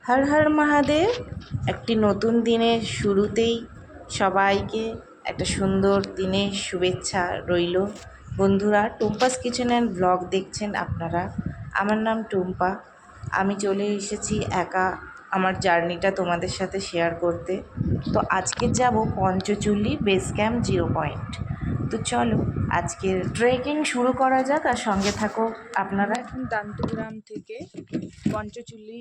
হর হর মহাদেব। একটি নতুন দিনের শুরুতেই সবাইকে একটা সুন্দর দিনের শুভেচ্ছা রইল। বন্ধুরা, টুম্পাস কিচেন অ্যান্ড ব্লগ দেখছেন আপনারা। আমার নাম টুম্পা। আমি চলে এসেছি একা আমার জার্নিটা তোমাদের সাথে শেয়ার করতে। তো আজকে যাব পঞ্চচুল্লি বেস ক্যাম্প 0 পয়েন্ট। তো চলো আজকের ট্রেকিং শুরু করা যাক, আর সঙ্গে থাকো আপনারা। এখন দান্তগ্রাম থেকে পঞ্চচুল্লি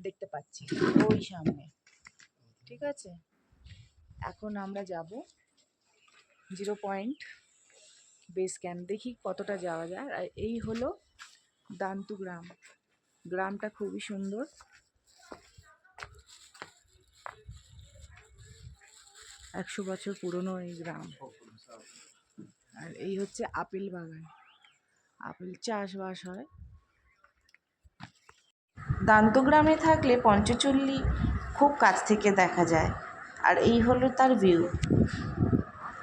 দেখতে পাচ্ছি ওই সামনে, ঠিক আছে। এখন আমরা যাব 0 পয়েন্ট বেস ক্যাম্প, দেখি কতটা যাওয়া যায়। আর এই হলো দান্তগ্রাম। গ্রামটা খুবই সুন্দর। একশো বছর পুরনো এই গ্রাম। আর এই হচ্ছে আপেল বাগান, আপেল চাষবাস হয়। দান্তগ্রামে থাকলে পঞ্চচুল্লি খুব কাছ থেকে দেখা যায়। আর এই হলো তার ভিউ।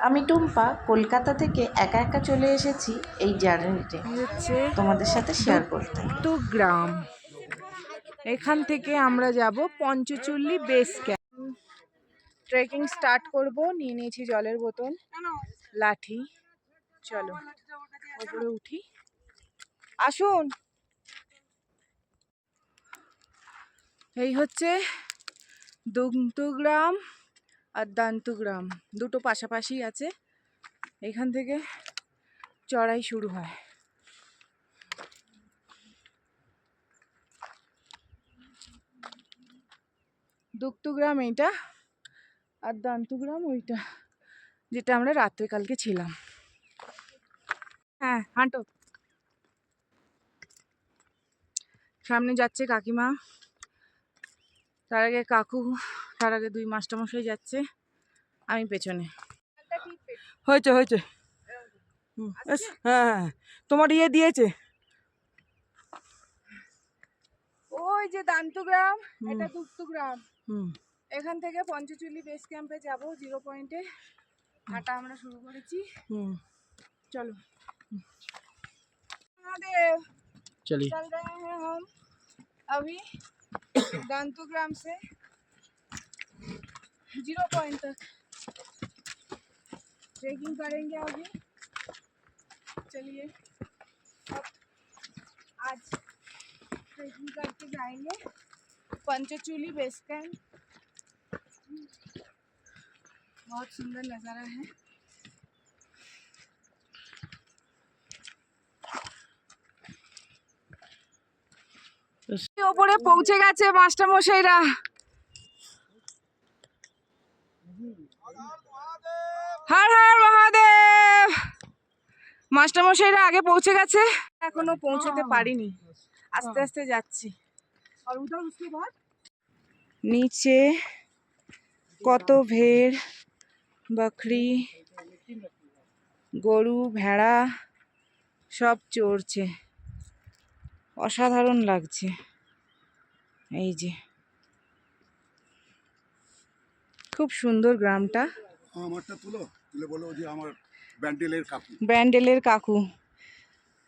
আমি টুম্পা কলকাতা থেকে একা একা চলে এসেছি এই জার্নিতে তোমাদের সাথে শেয়ার করতে। তো গ্রাম, এখান থেকে আমরা যাব Panchchuli base camp. Trekking start করব। নিয়ে নিয়েছি জলের বোতল, লাঠি। চলো ওপরে উঠি, আসুন। এই হচ্ছে দুগ্ধগ্রাম আর দান্তগ্রাম, দুটো পাশাপাশি আছে। এখান থেকে চড়াই শুরু হয়। দুগ্ধগ্রাম এইটা, আর দান্তগ্রাম ওইটা, যেটা আমরা রাত্রে কালকে ছিলাম। হ্যাঁ, হাঁটো। সামনে যাচ্ছে কাকিমা, তার আগে কাকু, তার আগে 2 মাস্টারমশাই যাচ্ছে, আমি পেছনে। হয়েছে হয়েছে, হ্যাঁ হ্যাঁ, তোমার ইয়ে দিয়েছে। ওই যে দান্তগ্রাম, এটা দুগ্ধগ্রাম। এখান থেকে পঞ্চচুল্লি বেস ক্যাম্পে যাব 0 পয়েন্টে। হাঁটা আমরা শুরু করেছি। चलो चलिए, चल रहे हैं हम अभी दान्तुग्राम से 0 पॉइंट तक ट्रेकिंग करेंगे अभी। चलिए अब आज ट्रेकिंग करके जाएंगे पंचचूली बेस कैंप। बहुत सुंदर नज़ारा है। ওপরে পৌঁছে গেছে মাস্টারমশাইরা। হর হর মহাদেব। মাস্টারমশাইরা আগে পৌঁছে গেছে, এখনো পৌঁছতে পারিনি, আস্তে আস্তে যাচ্ছি। নিচে কত ভেড়, বকরি, গরু, ভেড়া সব চড়ছে, অসাধারণ লাগছে। এই যে খুব সুন্দর গ্রামটা। আমারটা তুলে বলো যে আমার ব্যান্ডেলের কাকু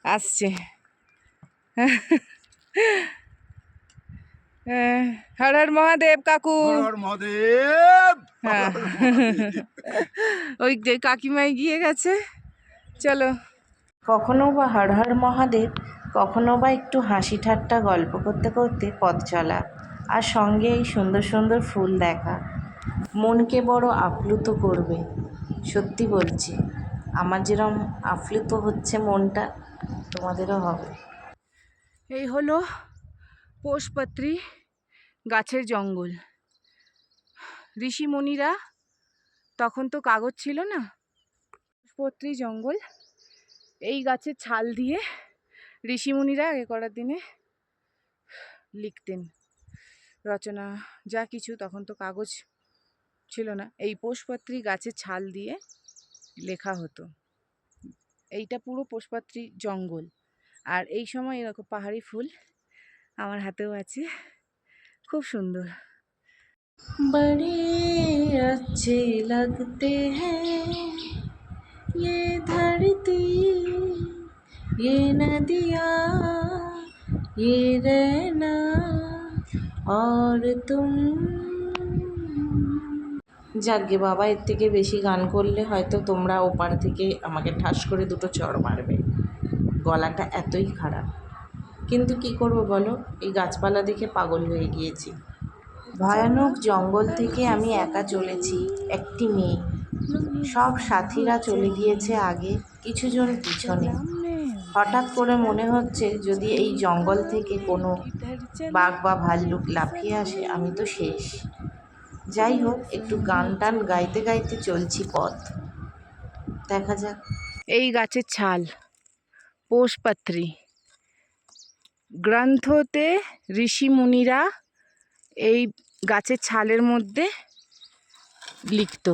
আসছে। হর হর মহাদেব কাকু, হর হর মহাদেব। হ্যাঁ, ওই যে কাকিমাই গিয়ে গেছে। চলো, কখনো বা হর হর মহাদেব, কখনো বা একটু হাসি ঠাট্টা গল্প করতে করতে পথ চলা, আর সঙ্গে এই সুন্দর সুন্দর ফুল দেখা মনকে বড় আপ্লুত করবে। সত্যি বলছি, আমার যেরকম আপ্লুত হচ্ছে মনটা, তোমাদেরও হবে। এই হলো পোষপত্রী গাছের জঙ্গল। ঋষিমুনিরা, তখন তো কাগজ ছিল না, পোষপত্রী জঙ্গল। এই গাছের ছাল দিয়ে ঋষিমুনিরা আগে করার দিনে লিখতেন রচনা, যা কিছু। তখন তো কাগজ ছিল না, এই পোষপত্রী গাছের ছাল দিয়ে লেখা হতো। এইটা পুরো পোষপত্রী জঙ্গল। আর এই সময় এরকম পাহাড়ি ফুল আমার হাতেও আছে, খুব সুন্দর। বড়ে अच्छे लगते हैं ये धरती, ये नदियाँ, ये रहना, और तुम। যাকগে বাবা, এর থেকে বেশি গান করলে হয়তো তোমরা ওপার থেকে আমাকে ঠাস করে দুটো চড় মারবে। গলাটা এতই খারাপ, কিন্তু কি করব বলো, এই গাছপালা দেখে পাগল হয়ে গিয়েছি। ভয়ানক জঙ্গল থেকে আমি একা চলেছি, একটি মেয়ে। সব সাথীরা চলে গিয়েছে আগে, কিছুজন পিছনে। হঠাৎ করে মনে হচ্ছে যদি এই জঙ্গল থেকে কোনো বাঘ বা ভাল্লুক লাফিয়ে আসে আমি তো শেষ। যাই হোক, একটু গান টান গাইতে গাইতে চলছি পথ, দেখা যাক। এই গাছের ছাল পোষপাত্রী, গ্রন্থতে ঋষি মুনিরা এই গাছের ছালের মধ্যে লিখত।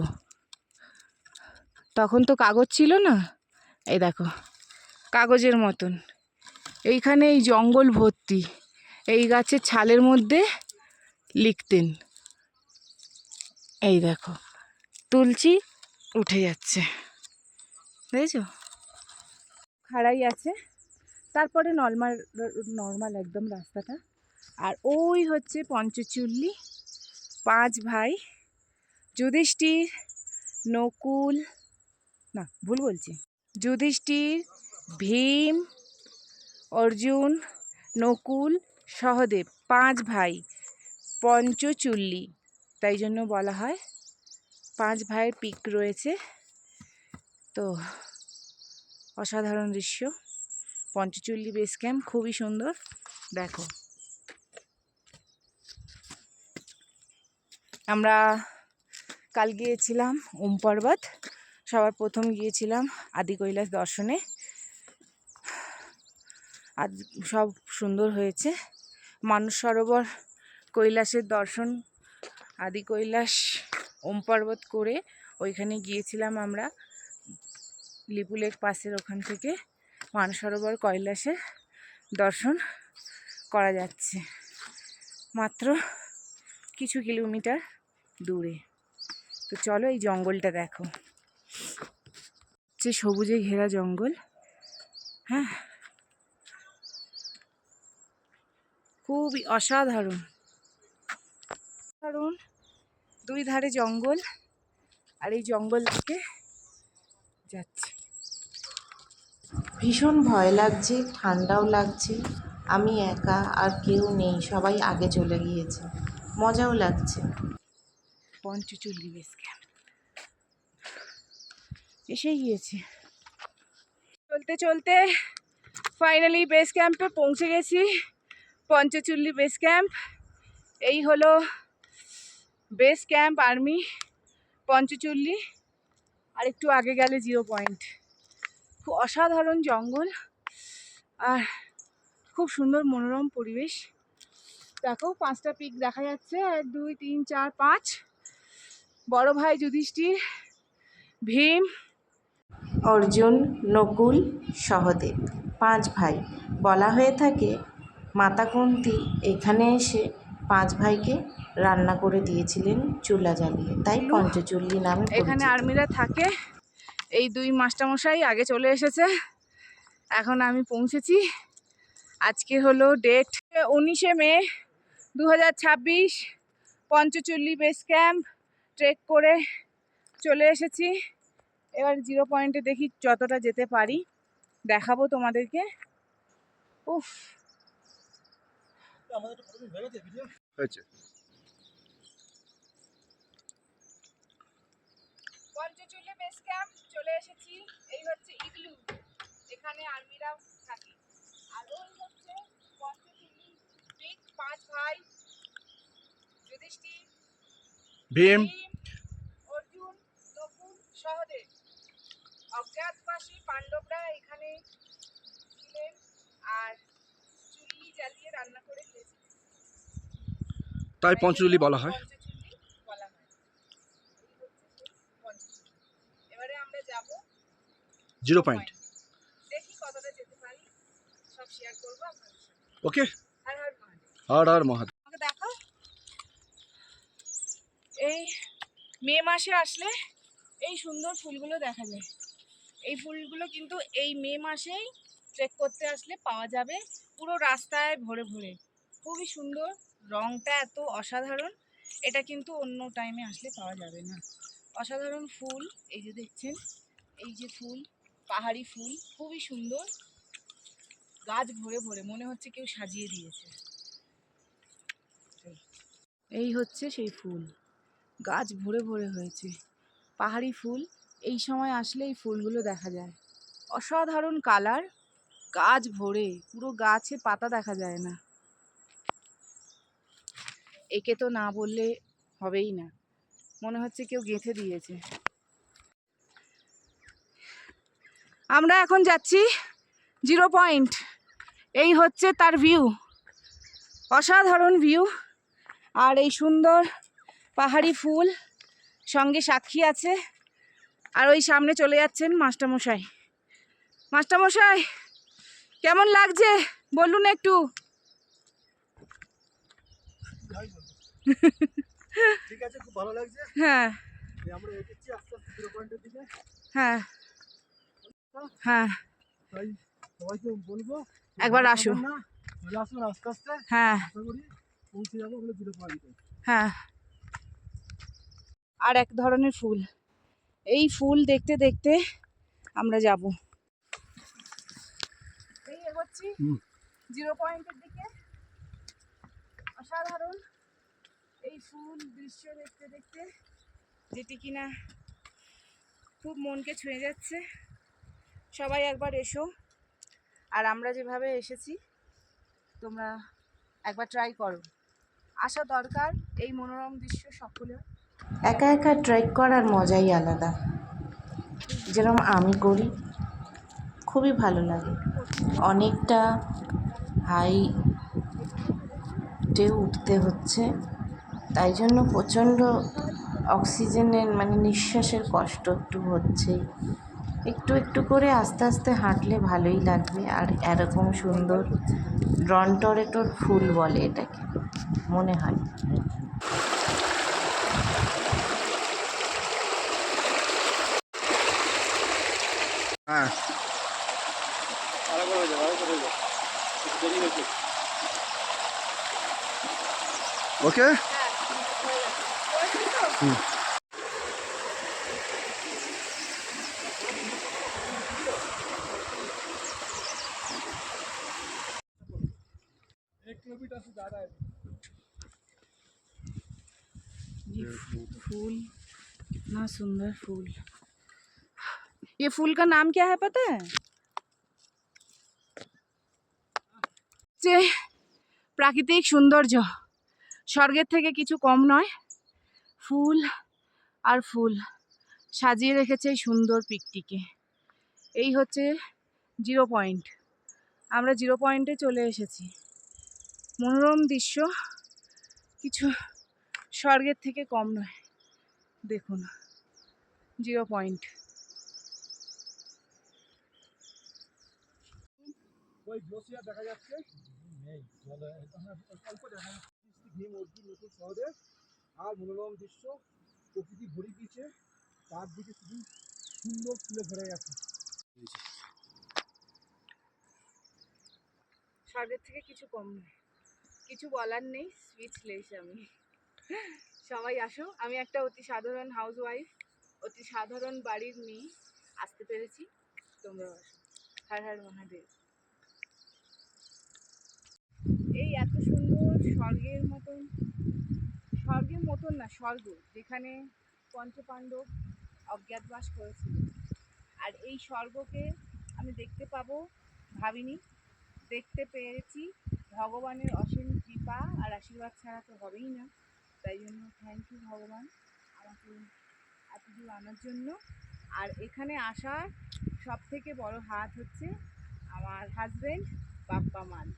তখন তো কাগজ ছিল না, এই দেখো কাগজের মতন। এইখানে এই জঙ্গল ভর্তি, এই গাছের ছালের মধ্যে লিখতেন। এই দেখো তুলছি উঠে যাচ্ছে, দেখেছো? খাড়াই আছে, তারপরে নর্মাল নর্মাল একদম রাস্তাটা। আর ওই হচ্ছে পঞ্চচুল্লি, 5 ভাই, যুধিষ্ঠির, নকুল, না ভুল বলছি, যুধিষ্ঠির, ভীম, অর্জুন, নকুল, সহদেব, 5 ভাই, পঞ্চচুল্লি, তাই জন্য বলা হয়। 5 ভাইয়ের পিক রয়েছে। তো অসাধারণ দৃশ্য, পঞ্চচুল্লি বেস ক্যাম্প খুবই সুন্দর। দেখো আমরা কাল গিয়েছিলাম ওম পর্বত, সবার প্রথম গিয়েছিলাম আদি কৈলাস দর্শনে। আজ সব সুন্দর হয়েছে। মানস সরোবর, কৈলাসের দর্শন, আদি কৈলাস, ওম পর্বত করে ওইখানে গিয়েছিলাম আমরা লিপুলেক পাসের ওখান থেকে মানস সরোবর কৈলাসের দর্শন করা যাচ্ছে মাত্র কিছু কিলোমিটার দূরে। তো চলো এই জঙ্গলটা দেখো, যে সবুজে ঘেরা জঙ্গল। হ্যাঁ, খুবই অসাধারণ কারণ 2 ধারে জঙ্গল, আর এই জঙ্গল থেকে যাচ্ছে। ভীষণ ভয় লাগছে, ঠান্ডাও লাগছে। আমি একা, আর কেউ নেই, সবাই আগে চলে গিয়েছে। মজাও লাগছে। পঞ্চচুল্লি বেস ক্যাম্প এসে গিয়েছে। চলতে চলতে ফাইনালি বেস ক্যাম্পে পৌঁছে গেছি। পঞ্চচুল্লি বেস ক্যাম্প, এই হলো বেস ক্যাম্প আর্মি পঞ্চচুল্লি। আর একটু আগে গেলে 0 পয়েন্ট। খুব অসাধারণ জঙ্গল আর খুব সুন্দর মনোরম পরিবেশ। দেখো 5টা পিক দেখা যাচ্ছে, 1 2 3 4 5। বড় ভাই যুধিষ্ঠির, ভীম, অর্জুন, নকুল, সহদেব, 5 ভাই। বলা হয়ে থাকে মাতা কুন্তী এখানে এসে 5 ভাইকে রান্না করে দিয়েছিলেন চুলা জ্বালিয়ে, তাই পঞ্চচুল্লি নামে এখানে আর্মিরা থাকে। এই 2 মাস্টারমশাই আগে চলে এসেছে, এখন আমি পৌঁছেছি। আজকে হলো ডেট 19শে মে 2026। পঞ্চচুল্লি বেস ক্যাম্প ট্রেক করে চলে এসেছি। এবার 0 পয়েন্টে দেখি যতটা যেতে পারি, দেখাবো তোমাদেরকে। উফ, পঞ্চচুল্লি বেস ক্যাম্প চলে এসেছি। এই হচ্ছে ইগলু, এখানে আর্মিরা থাকে। আর ওই হচ্ছে পঞ্চচুল্লি পিক, 5 ভাই, যুধিষ্ঠির, ভীম, অর্জুন, নকুল, সহদেব। অজ্ঞাতবাসী পাণ্ডবরা এখানে ছিলেন আর চুল্লি জ্বালিয়ে রান্না করে খেয়েছিলেন, তাই পঞ্চচুল্লি বলা হয়। এবারে আমরা যাব 0 পয়েন্ট, দেখি কতটা যেতে পারি, সব শেয়ার করব আপনাদের সাথে। ওকে, হর হর মহাদেব। হর হর মহাদেব। আমাকে দেখো, এই মে মাসে আসলে এই সুন্দর ফুলগুলো দেখা যায়। এই ফুলগুলো কিন্তু এই মে মাসেই ট্রেক করতে আসলে পাওয়া যাবে, পুরো রাস্তায় ভরে ভরে, খুবই সুন্দর। রংটা এত অসাধারণ, এটা কিন্তু অন্য টাইমে আসলে পাওয়া যাবে না। অসাধারণ ফুল, এই যে দেখছেন, এই যে ফুল, পাহাড়ি ফুল, খুবই সুন্দর, গাছ ভরে ভরে, মনে হচ্ছে কেউ সাজিয়ে দিয়েছে। এই হচ্ছে সেই ফুল, গাছ ভরে ভরে হয়েছে, পাহাড়ি ফুল। এই সময় আসলে এই ফুলগুলো দেখা যায়, অসাধারণ কালার, গাছ ভরে, পুরো গাছে পাতা দেখা যায় না। একে তো না বললে হবেই না, মনে হচ্ছে কেউ গেঁথে দিয়েছে। আমরা এখন যাচ্ছি 0 পয়েন্ট। এই হচ্ছে তার ভিউ, অসাধারণ ভিউ। আর এই সুন্দর পাহাড়ি ফুল, সঙ্গে সাক্ষী আছে। আর ওই সামনে চলে যাচ্ছেন মাস্টারমশাই। মাস্টারমশাই, কেমন লাগছে বলুন একটু। ঠিক আছে, খুব ভালো লাগছে। হ্যাঁ আমরা এগোচ্ছি আস্তে আস্তে 0 পয়েন্টের দিকে। হ্যাঁ হ্যাঁ, তাই সবাইকে বলবো একবার আসো। না, চলে আসুন আস্তে আস্তে। হ্যাঁ আশা করি পৌঁছে যাবো ওগুলো 0 পয়েন্টে। হ্যাঁ। আর এক ধরনের ফুল, এই ফুল দেখতে দেখতে আমরা যাব। এই এগোচ্ছি 0 পয়েন্টের দিকে। অসাধারণ এই ফুল দৃশ্য দেখতে দেখতে, যেটি কিনা খুব মনকে ছুঁয়ে যাচ্ছে। সবাই একবার এসো, আর আমরা যেভাবে এসেছি তোমরা একবার ট্রাই করো, আসা দরকার এই মনোরম দৃশ্য সকলের। একা একা ট্রেক করার মজাই আলাদা, যেরকম আমি করি, খুবই ভালো লাগে। অনেকটা হাইটে উঠতে হচ্ছে, তাই জন্য প্রচণ্ড অক্সিজেনের মানে নিঃশ্বাসের কষ্ট একটু হচ্ছেই। একটু একটু করে আস্তে আস্তে হাঁটলে ভালোই লাগবে। আর এরকম সুন্দর রন্টরেটোর ফুল বলে এটাকে, মনে হয়। হ্যাঁ, আরেকবার হয়ে যাবে, আরেকবার হয়ে যাবে, দেরি হয়েছে। ওকে। फूल, कितना सुंदर फूल। ये फूल का नाम क्या है पता है? যে প্রাকৃতিক সৌন্দর্য, স্বর্গের থেকে কিছু কম নয়। ফুল আর ফুল সাজিয়ে রেখেছে এই সুন্দর পিকটিকে। এই হচ্ছে 0 পয়েন্ট, আমরা 0 পয়েন্টে চলে এসেছি। মনোরম দৃশ্য, কিছু স্বর্গের থেকে কম নয়। দেখুন 0 পয়েন্ট। ওই গ্লোসিয়ার দেখা যাচ্ছে, নেই জলে, অল্প দেখা যাচ্ছে। ঘিম অর্জুন নতুন শহরে, আর মনোরম দৃশ্য, প্রকৃতি ভরে দিয়েছে, তার দিকে শুধু সুন্দর ফুলে ভরে গেছে। স্বর্গের থেকে কিছু কম নয়, কিছু বলার নেই, স্পিচলেস আমি। সবাই আসো, আমি একটা অতি সাধারণ হাউসওয়াইফ, অতি সাধারণ বাড়ির মেয়ে, আসতে পেরেছি, তোমরাও আসো। হর হর মহাদেব। এই এত সুন্দর স্বর্গের মতন, স্বর্গের মতন না, স্বর্গ যেখানে পঞ্চপাণ্ডব অজ্ঞাতবাস করেছিল, আর এই স্বর্গকে আমি দেখতে পাবো ভাবিনি, দেখতে পেরেছি। ভগবানের অসীম কৃপা আর আশীর্বাদ ছাড়া তো হবেই না। তাই জন্য থ্যাংক ইউ ভগবান আমাকে এতদূর আনার জন্য। আর এখানে আসার সব থেকে বড় হাত হচ্ছে আমার husband Bappa Maan.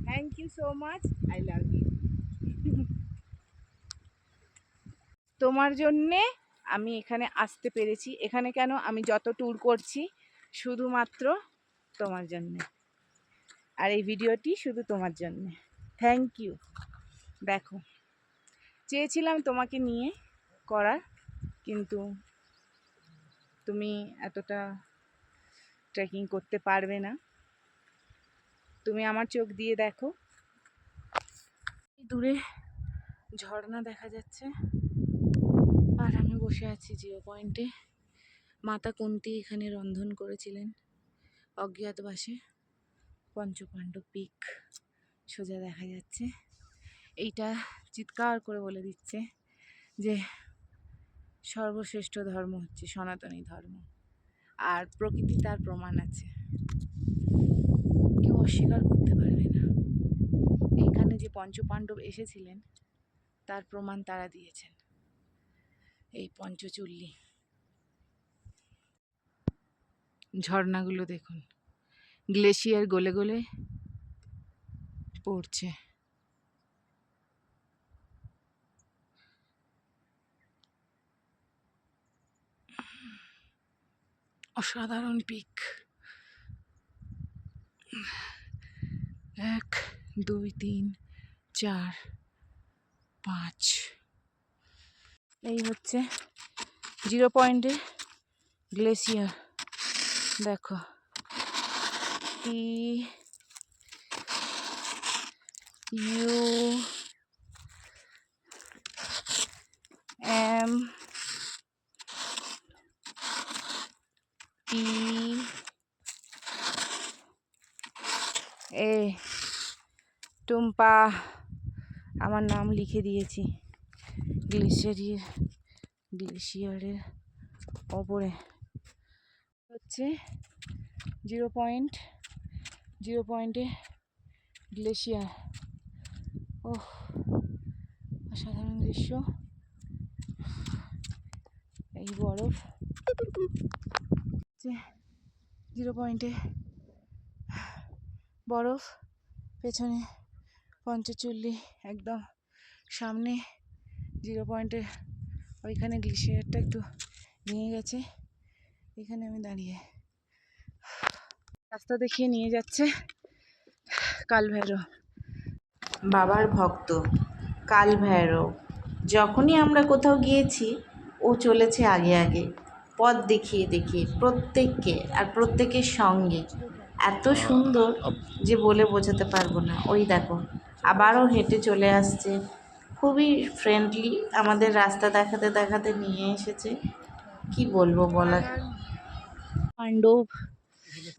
Thank you so much, I love you. তোমার জন্যে আমি এখানে আসতে পেরেছি। এখানে কেন, আমি যত ট্যুর করছি শুধুমাত্র তোমার জন্যে, আর এই ভিডিওটি শুধু তোমার জন্যে। Thank you. দেখো, চেয়েছিলাম তোমাকে নিয়ে করার, কিন্তু তুমি এতটা ট্রেকিং করতে পারবে না। তুমি আমার চোখ দিয়ে দেখো, দূরে ঝর্ণা দেখা যাচ্ছে। আর আমি বসে আছি জিরো পয়েন্টে। মাতা কুন্তী এখানে রন্ধন করেছিলেন অজ্ঞাতবাসে। পঞ্চপাণ্ডব পিক সোজা দেখা যাচ্ছে। এইটা চিৎকার করে বলে দিচ্ছে যে সর্বশ্রেষ্ঠ ধর্ম হচ্ছে সনাতনী ধর্ম, আর প্রকৃতি তার প্রমাণ আছে, কেউ অস্বীকার করতে পারবে না। এইখানে যে পঞ্চপাণ্ডব এসেছিলেন তার প্রমাণ তারা দিয়েছেন। এই পঞ্চচুল্লি ঝর্ণাগুলো দেখুন, গ্লেশিয়ার গলে গলে পড়ছে। অসাধারণ পিক। 1 2 3 4 5। এই হচ্ছে জিরো পয়েন্টে গ্লেশিয়ার। দেখো TUMPA টুম্পা, আমার নাম লিখে দিয়েছি গ্লেশিয়ারের ওপরে। হচ্ছে জিরো পয়েন্টে গ্লেশিয়ার। ওহ, অসাধারণ দৃশ্য। এই বরফ জিরো পয়েন্টে বরফ, পেছনে পঞ্চচুল্লি, একদম সামনে জিরো পয়েন্টের ওইখানে গ্লেশিয়ারটা একটু ভেঙে গেছে। এখানে আমি দাঁড়িয়ে, রাস্তা দেখিয়ে নিয়ে যাচ্ছে কালভৈরব, বাবার ভক্ত কাল ভৈরব। যখনই আমরা কোথাও গিয়েছি ও চলেছে আগে আগে, পথ দেখিয়ে দেখিয়ে প্রত্যেককে, আর প্রত্যেকের সঙ্গে। এত সুন্দর যে বলে বোঝাতে পারবো না। ওই দেখো আবারও হেঁটে চলে আসছে, খুবই ফ্রেন্ডলি, আমাদের রাস্তা দেখাতে দেখাতে নিয়ে এসেছে। কি বলবো বলার। পাণ্ডব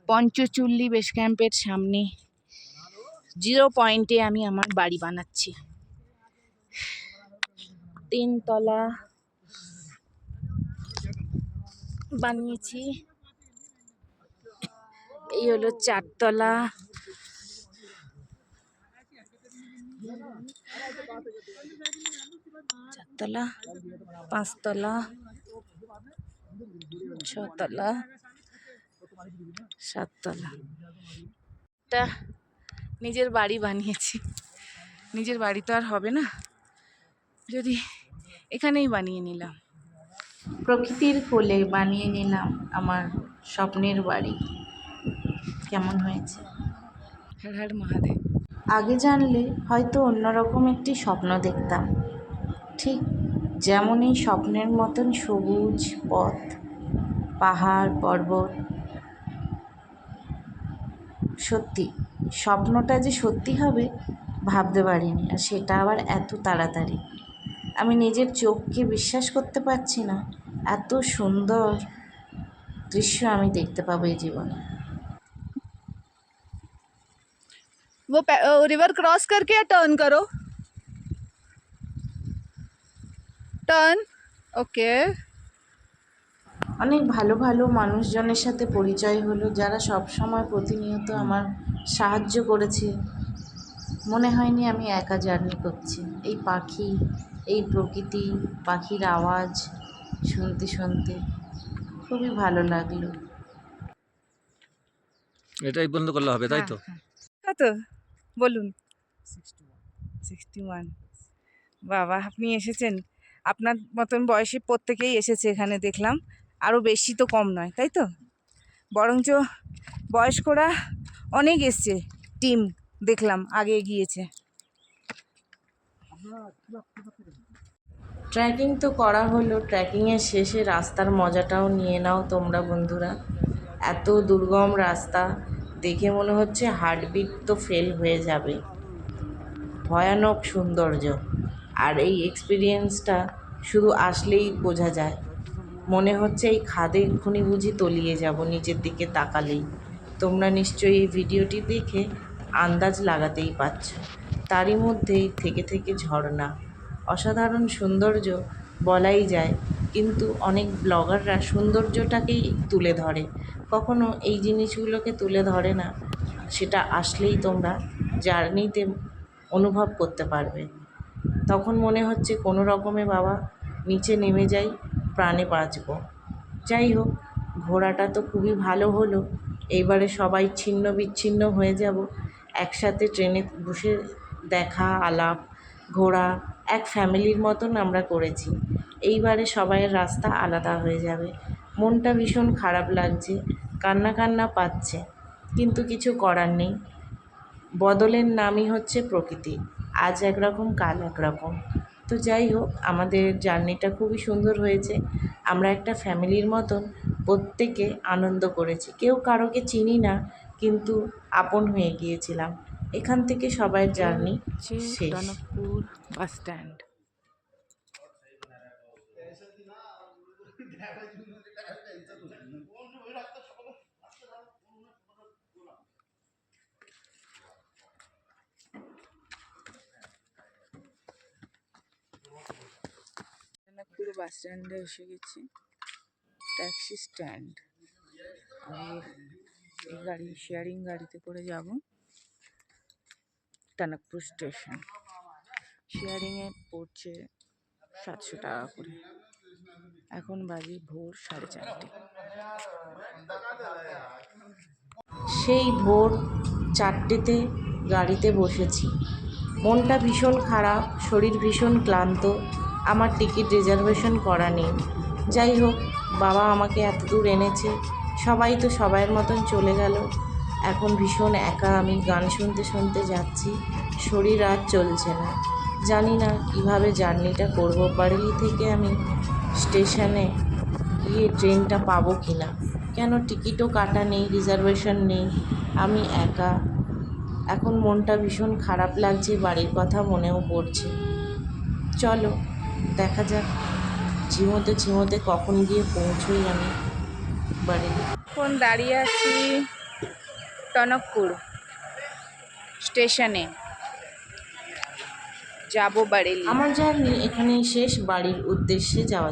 পঞ্চচুল্লি বেস ক্যাম্পের সামনে জিরো পয়েন্টে আমি আমার বাড়ি বানাচ্ছি। 3 তলা বানিয়েছি, এই হলো 4 তলা। 4 তলা, 5 তলা, 6 তলা, 7 তলা। এটা নিজের বাড়ি বানিয়েছি। নিজের বাড়ি তো আর হবে না, যদি এখানেই বানিয়ে নিলাম। প্রকৃতির কোলে বানিয়ে নিলাম আমার স্বপ্নের বাড়ি। কেমন হয়েছে? হর হর মহাদেব। আগে জানলে হয়তো অন্যরকম একটি স্বপ্ন দেখতাম, ঠিক যেমন এই স্বপ্নের মতন সবুজ পথ, পাহাড় পর্বত। সত্যি স্বপ্নটা যে সত্যি হবে ভাবতে পারিনি, আর সেটা আবার এত তাড়াতাড়ি। আমি নিজের চোখকে বিশ্বাস করতে পারছি না, এত সুন্দর দৃশ্য আমি দেখতে পাবো এই জীবনে। वो रिवर क्रॉस करके या टर्न करो, टर्न, ओके। অনেক ভালো ভালো মানুষজনের সাথে পরিচয় হলো, যারা সব সময় প্রতিনিয়ত আমার সাহায্য করেছে। মনে হয়নি আমি একা জার্নি করছি। এই পাখি, এই প্রকৃতি, পাখির আওয়াজ শুনতে শুনতে খুবই ভালো লাগলো। এটাই বন্ধ করলে হবে, তাই তো? কত বলুন? 61। বাবা, আপনি এসেছেন, আপনার মতন বয়সী প্রত্যেকেই এসেছে এখানে দেখলাম, আরও বেশি তো কম নয়, তাই তো? বরঞ্চ বয়স্করা অনেক এসছে, টিম দেখলাম আগে গিয়েছে। ট্রেকিং তো করা হলো, ট্রেকিংয়ের শেষে রাস্তার মজাটাও নিয়ে নাও তোমরা বন্ধুরা। এত দুর্গম রাস্তা দেখে মনে হচ্ছে হার্টবিট তো ফেল হয়ে যাবে। ভয়ানক সৌন্দর্য। আর এই এক্সপিরিয়েন্সটা শুধু আসলেই বোঝা যায়। মনে হচ্ছে এই খাদে এক্ষুনি বুঝি তলিয়ে যাব নিচের দিকে তাকালেই। তোমরা নিশ্চয়ই এই ভিডিওটি দেখে আন্দাজ লাগাতেই পারছো। তারই মধ্যেই থেকে থেকে ঝর্ণা, অসাধারণ সৌন্দর্য বলাই যায়। কিন্তু অনেক ব্লগাররা সৌন্দর্যটাকেই তুলে ধরে, কখনো এই জিনিসগুলোকে তুলে ধরে না। সেটা আসলেই তোমরা জার্নিতে অনুভব করতে পারবে। তখন মনে হচ্ছে কোনো রকমে বাবা নিচে নেমে যাই, প্রাণে বাঁচব। যাই হোক, ঘোরাটা তো খুবই ভালো হলো। এইবারে সবাই ছিন্ন বিচ্ছিন্ন হয়ে যাব, একসাথে ট্রেনে বসে দেখা আলাপ ঘোরা এক ফ্যামিলির মতন আমরা করেছি। এইবারে সবাইয়ের রাস্তা আলাদা হয়ে যাবে। মনটা ভীষণ খারাপ লাগছে, কান্না কান্না পাচ্ছে, কিন্তু কিছু করার নেই। বদলের নামই হচ্ছে প্রকৃতি, আজ একরকম কাল একরকম। তো যাই হোক, আমাদের জার্নিটা খুবই সুন্দর হয়েছে। আমরা একটা ফ্যামিলির মতন প্রত্যেকে আনন্দ করেছি, কেউ কারোকে চিনি না কিন্তু আপন হয়ে গিয়েছিলাম। এখান থেকে সবাইয়ের জার্নি শেষ। Tanakpur bus stand. Tanakpur bus স্ট্যান্ডে এসে গেছি, ট্যাক্সি স্ট্যান্ড। আর এই গাড়ি শেয়ারিং গাড়িতে করে যাব টনকপুর স্টেশন। শেয়ারিংয়ে পড়ছে 700 টাকা করে। এখন বাজে ভোর 4:30। সেই ভোর 4টেতে গাড়িতে বসেছি। মনটা ভীষণ খারাপ, শরীর ভীষণ ক্লান্ত। আমার টিকিট রিজার্ভেশন করা নেই। যাই হোক, বাবা আমাকে এত দূর এনেছে, সবাই তো সবাইয়ের মতন চলে গেল। এখন ভীষণ একা আমি গান শুনতে শুনতে যাচ্ছি, শরীর আর চলছে না। জানি না কিভাবে জার্নিটা করব। বারেলি থেকে আমি স্টেশনে গিয়ে ট্রেনটা পাবো কি না, কেন টিকিটও কাটা নেই, রিজার্ভেশন নেই, আমি একা। এখন মনটা ভীষণ খারাপ লাগছে, বাড়ির কথা মনেও পড়ছে। চলো দেখা যাক ঝিমোতে ঝিমোতে কখন গিয়ে পৌঁছোই আমি বাড়িতে। এখন দাঁড়িয়ে আছি টনকপুর স্টেশনে, যাব বারেলি। আমার জার্নি এখানেই শেষ, বাড়ির উদ্দেশ্যে যাওয়া।